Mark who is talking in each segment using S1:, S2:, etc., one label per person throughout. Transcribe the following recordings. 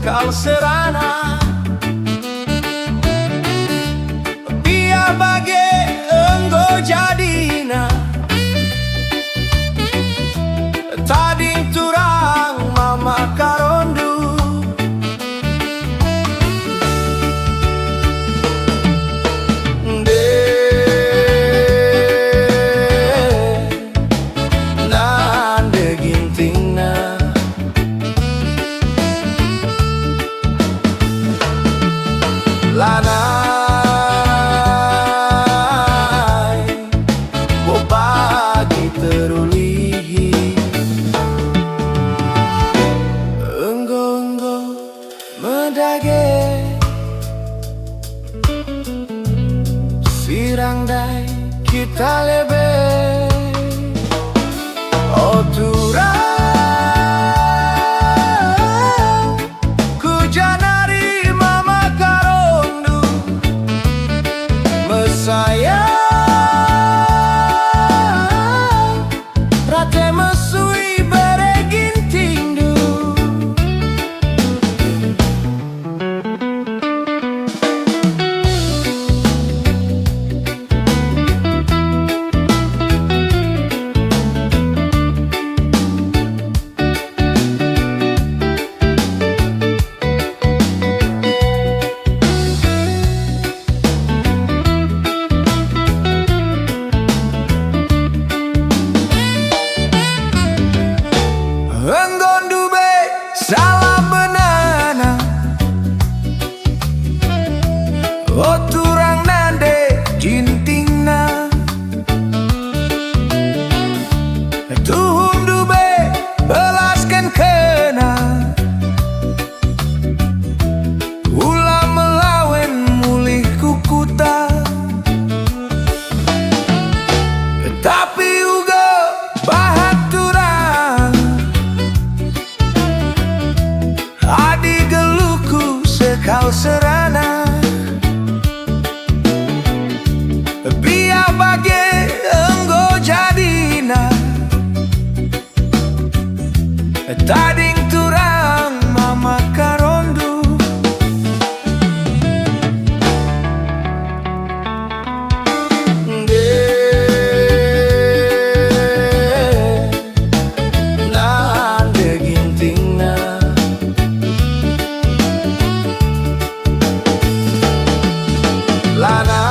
S1: sekal serana. Biar bagi enggo jadina, tading turang mama karondu. Lanai bobagi terulihi, enggo-enggo medage sirang dai kita lebe. Oh turang ku janari mama karondu, sayang rate mesui beregin tindu. Enggondu be salah benana, oh turang nande jintingna. Tuhundu be belaskan kena, ulah melawan mulih kukuta. Tapi uga bahat turang adi geluku sekal serana. Biar bagi enggo jadina, tading turang mama karondu. Nande gintingna, lanai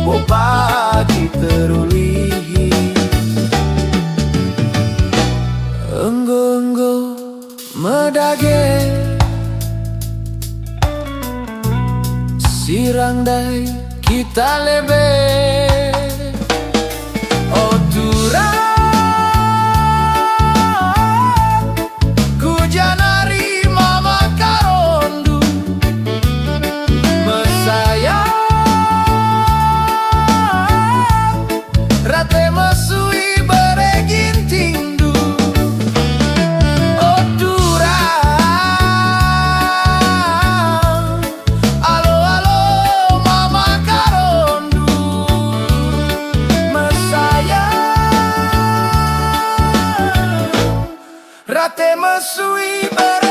S1: bobagi terulihi, enggo-enggo medage sirang dai kita lebe. Oh turang ku janari mama karondu, mesayang rate mesui beregin tindu. Oh turang alo-alo mama karondu, mesayang rate mesui beregin.